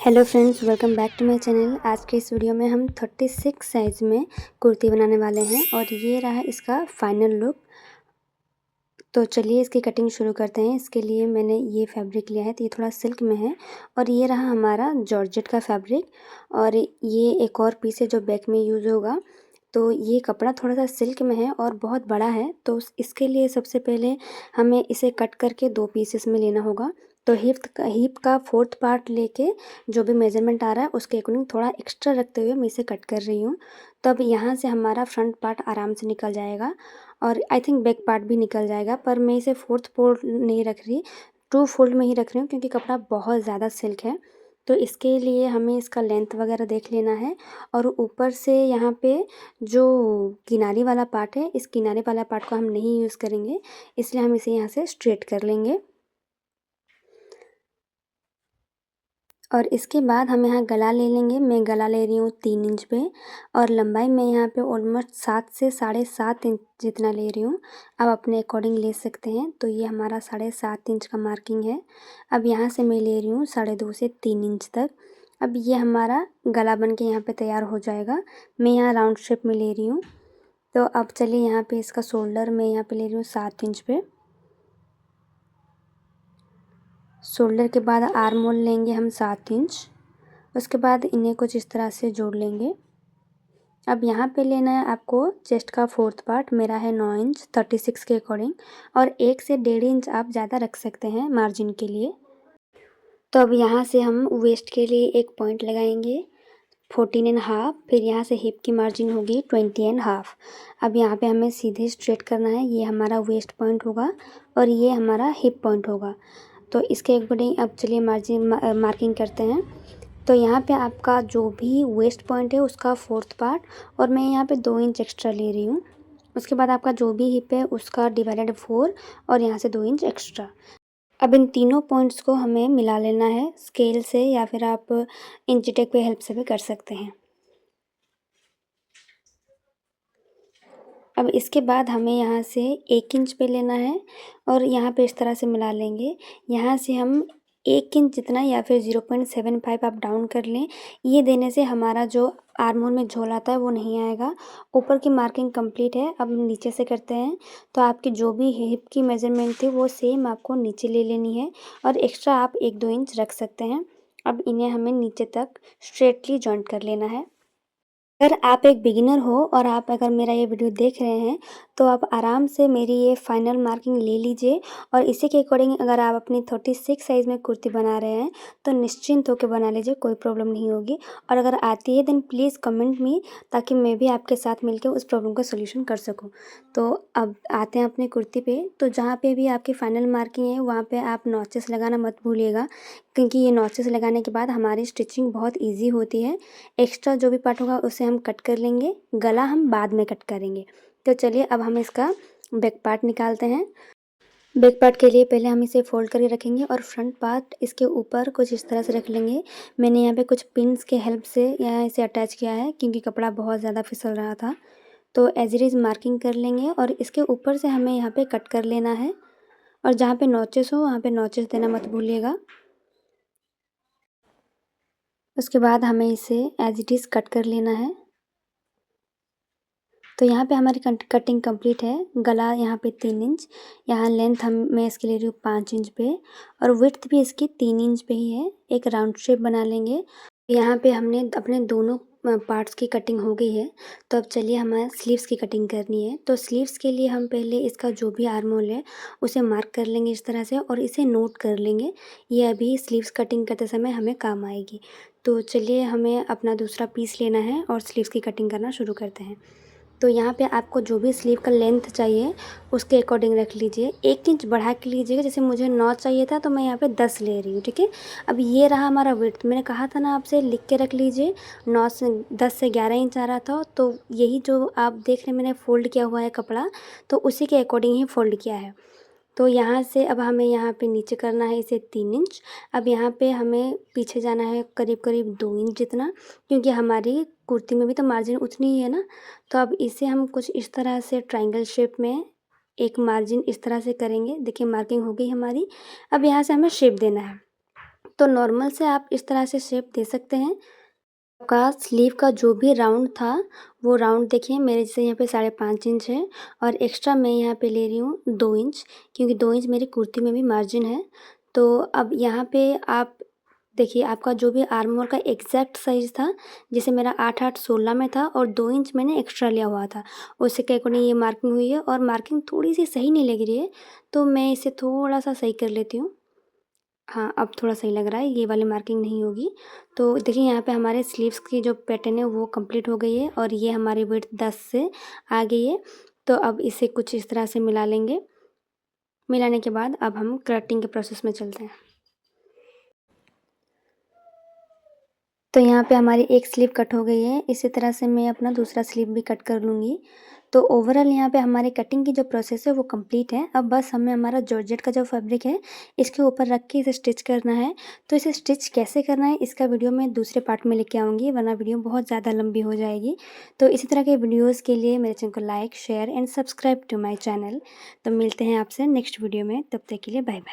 Hello friends, welcome back to my channel. आज के इस वीडियो में हम 36 साइज़ में कुर्ती बनाने वाले हैं और ये रहा इसका फाइनल लुक। तो चलिए इसकी कटिंग शुरू करते हैं। इसके लिए मैंने ये फैब्रिक लिया है, तो ये थोड़ा सिल्क में है और ये रहा हमारा जॉर्जेट का फैब्रिक। और ये एक और पीस है जो बैक में यूज़ होगा। तो ये कपड़ा थोड़ा सा सिल्क में है और बहुत बड़ा है, तो इसके लिए सबसे पहले हमें इसे कट करके 2 पीसेस में लेना होगा। तो हिप का 4th पार्ट लेके जो भी मेजरमेंट आ रहा है उसके अकॉर्डिंग थोड़ा एक्स्ट्रा रखते हुए मैं इसे कट कर रही हूँ। तब यहाँ से हमारा फ्रंट पार्ट आराम से निकल जाएगा और आई थिंक बैक पार्ट भी निकल जाएगा। पर मैं इसे 4th फोल्ड नहीं रख रही, 2 फोल्ड में ही रख रही हूँ क्योंकि कपड़ा बहुत ज़्यादा सिल्क है। तो इसके लिए हमें इसका लेंथ वगैरह देख लेना है। और ऊपर से यहाँ पे जो किनारी वाला पार्ट है, इस किनारे वाला पार्ट को हम नहीं यूज़ करेंगे, इसलिए हम इसे यहाँ से स्ट्रेट कर लेंगे। और इसके बाद हम यहाँ गला ले लेंगे। मैं गला ले रही हूँ 3 इंच पे और लंबाई मैं यहाँ पे ऑलमोस्ट 7 से 7.5 इंच जितना ले रही हूँ। आप अपने अकॉर्डिंग ले सकते हैं। तो ये हमारा 7.5 इंच का मार्किंग है। अब यहाँ से मैं ले रही हूँ 2.5 से 3 इंच तक। अब ये हमारा गला बन के यहाँ पे तैयार हो जाएगा। मैं यहाँ राउंड शेप में ले रही हूँ। तो अब चलिए यहाँ पे इसका शोल्डर मैं यहाँ पे ले रही हूँ 7 इंच पे। शोल्डर के बाद आर्म होल लेंगे हम 7 इंच। उसके बाद इन्हें कुछ इस तरह से जोड़ लेंगे। अब यहाँ पे लेना है आपको चेस्ट का 4th पार्ट। मेरा है 9 इंच 36 के अकॉर्डिंग, और 1 से 1.5 इंच आप ज़्यादा रख सकते हैं मार्जिन के लिए। तो अब यहाँ से हम वेस्ट के लिए एक पॉइंट लगाएंगे 14.5। फिर यहाँ से हिप की मार्जिन होगी 20.5। अब यहाँ पे हमें सीधे स्ट्रेट करना है। ये हमारा वेस्ट पॉइंट होगा और ये हमारा हिप पॉइंट होगा। तो इसके अकॉर्डिंग अब चलिए मार्किंग करते हैं। तो यहाँ पे आपका जो भी वेस्ट पॉइंट है उसका 4th पार्ट, और मैं यहाँ पे 2 इंच एक्स्ट्रा ले रही हूँ। उसके बाद आपका जो भी हिप है उसका डिवाइडेड 4 और यहाँ से 2 इंच एक्स्ट्रा। अब इन तीनों पॉइंट्स को हमें मिला लेना है स्केल से, या फिर आप इंची टेप पे हेल्प से भी कर सकते हैं। अब इसके बाद हमें यहाँ से 1 इंच पे लेना है और यहाँ पे इस तरह से मिला लेंगे। यहाँ से हम 1 इंच जितना या फिर 0.75 आप डाउन कर लें। ये देने से हमारा जो आर्म होल में झोल आता है वो नहीं आएगा। ऊपर की मार्किंग कंप्लीट है। अब नीचे से करते हैं। तो आपकी जो भी हिप की मेजरमेंट थी वो सेम आपको नीचे ले लेनी है और एक्स्ट्रा आप 1-2 इंच रख सकते हैं। अब इन्हें हमें नीचे तक स्ट्रेटली जॉइंट कर लेना है। अगर आप एक बिगिनर हो और आप अगर मेरा ये वीडियो देख रहे हैं तो आप आराम से मेरी ये फाइनल मार्किंग ले लीजिए, और इसी के अकॉर्डिंग अगर आप अपनी 36 साइज़ में कुर्ती बना रहे हैं तो निश्चिंत होकर बना लीजिए, कोई प्रॉब्लम नहीं होगी। और अगर आती है देन प्लीज़ कमेंट मी, ताकि मैं भी आपके साथ मिलकर उस प्रॉब्लम का सोल्यूशन कर सकूँ। तो अब आते हैं अपनी कुर्ती पे। तो जहाँ पे भी आपकी फाइनल मार्किंग है वहाँ पे आप नॉचेस लगाना मत भूलिएगा, क्योंकि ये नॉचेस लगाने के बाद हमारी स्टिचिंग बहुत ईजी होती है। एक्स्ट्रा जो भी पार्ट होगा उसे हम कट कर लेंगे, गला हम बाद में कट करेंगे। तो चलिए अब हम इसका बैक पार्ट निकालते हैं। बैक पार्ट के लिए पहले हम इसे फोल्ड करके रखेंगे और फ्रंट पार्ट इसके ऊपर कुछ इस तरह से रख लेंगे। मैंने यहाँ पे कुछ पिन्स के हेल्प से यहाँ इसे अटैच किया है क्योंकि कपड़ा बहुत ज़्यादा फिसल रहा था। तो एज इट इज़ मार्किंग कर लेंगे और इसके ऊपर से हमें यहाँ पे कट कर लेना है, और जहाँ पे नॉचेस हो वहाँ पे नॉचेस देना मत भूलिएगा। उसके बाद हमें इसे एज इट इज़ कट कर लेना है। तो यहाँ पे हमारी कटिंग कंप्लीट है। गला यहाँ पे 3 इंच, यहाँ लेंथ मैं इसके ले रही हूँ 5 इंच पे, और विड्थ भी इसकी 3 इंच पे ही है। एक राउंड शेप बना लेंगे। यहाँ पे हमने अपने दोनों पार्ट्स की कटिंग हो गई है। तो अब चलिए हमें स्लीव्स की कटिंग करनी है। तो स्लीव्स के लिए हम पहले इसका जो भी आर्म होल है उसे मार्क कर लेंगे इस तरह से, और इसे नोट कर लेंगे। ये अभी स्लीव्स कटिंग करते समय हमें काम आएगी। तो चलिए हमें अपना दूसरा पीस लेना है और स्लीव्स की कटिंग करना शुरू करते हैं। तो यहाँ पे आपको जो भी स्लीव का लेंथ चाहिए उसके अकॉर्डिंग रख लीजिए। 1 इंच बढ़ा के लीजिएगा। जैसे मुझे 9 चाहिए था तो मैं यहाँ पे 10 ले रही हूँ, ठीक है। अब ये रहा हमारा विड्थ। मैंने कहा था ना आपसे लिख के रख लीजिए, 10 से 11 इंच आ रहा था। तो यही जो आप देख रहे हैं मैंने फ़ोल्ड किया हुआ है कपड़ा, तो उसी के अकॉर्डिंग ही फ़ोल्ड किया है। तो यहाँ से अब हमें यहाँ पे नीचे करना है इसे 3 इंच। अब यहाँ पे हमें पीछे जाना है करीब करीब 2 इंच जितना, क्योंकि हमारी कुर्ती में भी तो मार्जिन उतनी ही है ना। तो अब इसे हम कुछ इस तरह से ट्रायंगल शेप में एक मार्जिन इस तरह से करेंगे। देखिए मार्किंग हो गई हमारी। अब यहाँ से हमें शेप देना है। तो नॉर्मल से आप इस तरह से शेप दे सकते हैं। आपका स्लीव का जो भी राउंड था वो राउंड देखिए मेरे जैसे यहाँ पे 5.5 इंच है और एक्स्ट्रा मैं यहाँ पे ले रही हूँ 2 इंच, क्योंकि 2 इंच मेरी कुर्ती में भी मार्जिन है। तो अब यहाँ पे आप देखिए आपका जो भी आर्म होल का एग्जैक्ट साइज़ था, जैसे मेरा 8-8 16 में था और 2 इंच मैंने एक्स्ट्रा लिया हुआ था, उसी के अकॉर्डिंग ये मार्किंग हुई है और मार्किंग थोड़ी-सी सही नहीं लग रही है, तो मैं इसे थोड़ा-सा सही कर लेती हूँ। हाँ, अब थोड़ा सही लग रहा है, ये वाली मार्किंग नहीं होगी। तो देखिए यहाँ पे हमारे स्लीव्स की जो पैटर्न है वो कंप्लीट हो गई है और ये हमारी विड्थ 10 से आ गई है। तो अब इसे कुछ इस तरह से मिला लेंगे। मिलाने के बाद अब हम कटिंग के प्रोसेस में चलते हैं। तो यहाँ पे हमारी एक स्लीव कट हो गई है, इसी तरह से मैं अपना दूसरा स्लीव भी कट कर लूँगी। तो ओवरऑल यहाँ पे हमारे कटिंग की जो प्रोसेस है वो कंप्लीट है। अब बस हमें हमारा जॉर्जेट का जो फैब्रिक है इसके ऊपर रख के इसे स्टिच करना है। तो इसे स्टिच कैसे करना है इसका वीडियो मैं दूसरे पार्ट में लेके आऊँगी, वरना वीडियो बहुत ज़्यादा लंबी हो जाएगी। तो इसी तरह के वीडियोज़ के लिए मेरे चैनल को like, share and subscribe to my channel. तो मिलते हैं आपसे नेक्स्ट वीडियो में, तब तक के लिए बाय बाय।